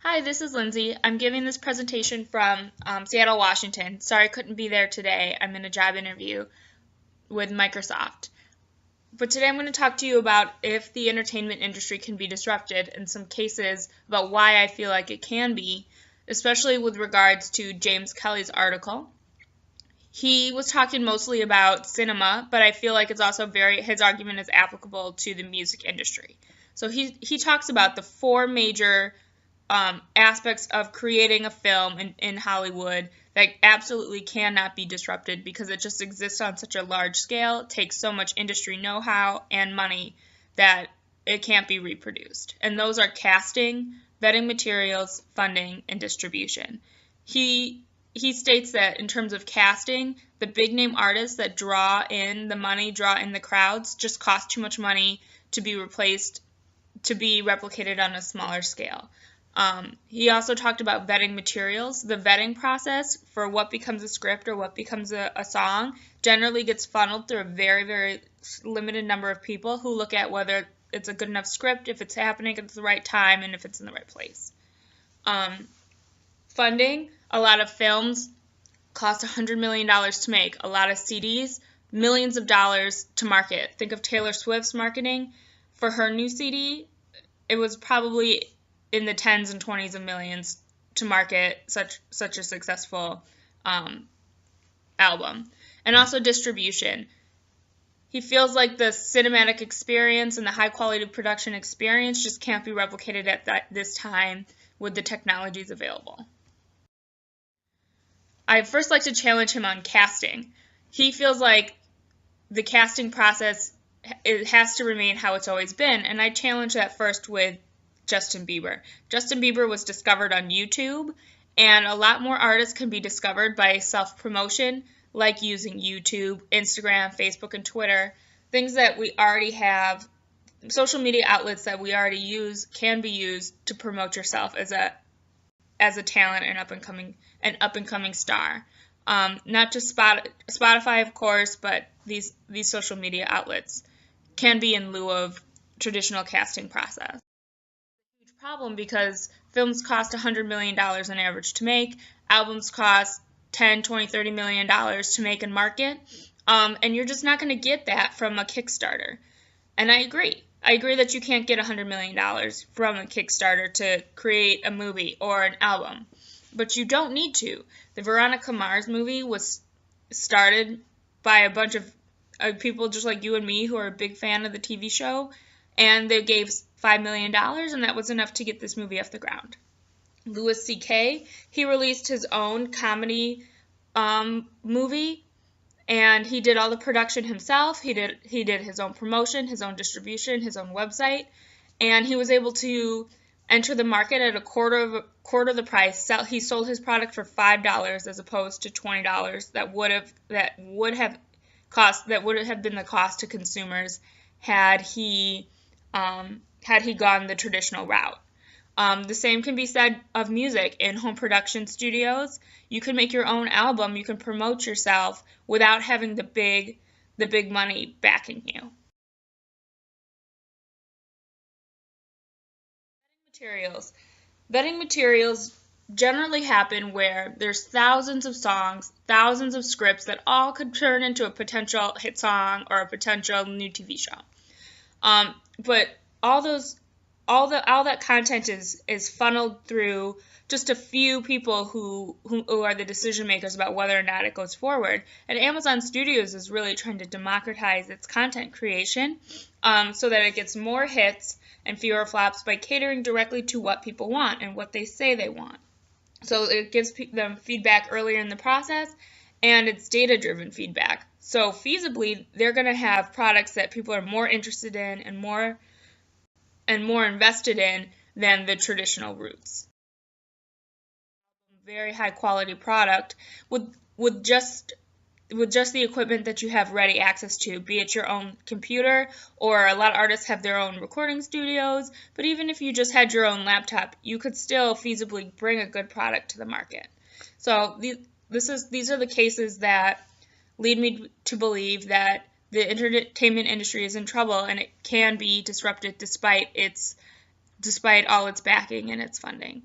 Hi, this is Lindsay. I'm giving this presentation from Seattle, Washington. Sorry I couldn't be there today. I'm in a job interview with Microsoft. But today I'm going to talk to you about if the entertainment industry can be disrupted and some cases about why I feel like it can be, especially with regards to James Kelly's article. He was talking mostly about cinema, but I feel like it's also his argument is applicable to the music industry. So he talks about the four major aspects of creating a film in Hollywood that absolutely cannot be disrupted because it just exists on such a large scale, takes so much industry know-how and money that it can't be reproduced. And those are casting, vetting materials, funding, and distribution. He states that in terms of casting, the big name artists that draw in the money, draw in the crowds, just cost too much money to be replicated on a smaller scale. He also talked about vetting materials. The vetting process for what becomes a script or what becomes a song generally gets funneled through a very, very limited number of people who look at whether it's a good enough script, if it's happening at the right time, and if it's in the right place. Funding, a lot of films cost $100 million to make. A lot of CDs, millions of dollars to market. Think of Taylor Swift's marketing. For her new CD, it was probably in the tens and 20s of millions to market such a successful album. And also distribution. He feels like the cinematic experience and the high quality production experience just can't be replicated at this time with the technologies available. I'd first like to challenge him on casting. He feels like the casting process it has to remain how it's always been, and I challenge that first with Justin Bieber. Justin Bieber was discovered on YouTube, and a lot more artists can be discovered by self-promotion, like using YouTube, Instagram, Facebook, and Twitter. Things that we already have, social media outlets that we already use can be used to promote yourself as a talent and up and coming star. Not just Spotify, of course, but these social media outlets can be in lieu of traditional casting process. Huge problem because films cost $100 million on average to make, albums cost 10, 20, 30 million dollars to make and market, and you're just not going to get that from a Kickstarter. And I agree that you can't get $100 million from a Kickstarter to create a movie or an album, but you don't need to. The Veronica Mars movie was started by a bunch of people just like you and me who are a big fan of the TV show, and they gave $5 million, and that was enough to get this movie off the ground. Louis C.K., he released his own comedy movie, and he did all the production himself. He did his own promotion, his own distribution, his own website, and he was able to enter the market at a quarter of the price. He sold his product for $5 as opposed to $20 that would have been the cost to consumers had he gone the traditional route. The same can be said of music in home production studios. You can make your own album, you can promote yourself without having the big money backing you. Vetting materials generally happen where there's thousands of songs, thousands of scripts that all could turn into a potential hit song or a potential new TV show. But all that content is funneled through just a few people who are the decision makers about whether or not it goes forward. And Amazon Studios is really trying to democratize its content creation so that it gets more hits and fewer flops by catering directly to what people want and what they say they want. So it gives them feedback earlier in the process, and it's data-driven feedback. So feasibly, they're going to have products that people are more interested in and more invested in than the traditional routes. Very high quality product with just the equipment that you have ready access to, be it your own computer, or a lot of artists have their own recording studios, but even if you just had your own laptop, you could still feasibly bring a good product to the market. So these are the cases that lead me to believe that the entertainment industry is in trouble and it can be disrupted despite all its backing and its funding.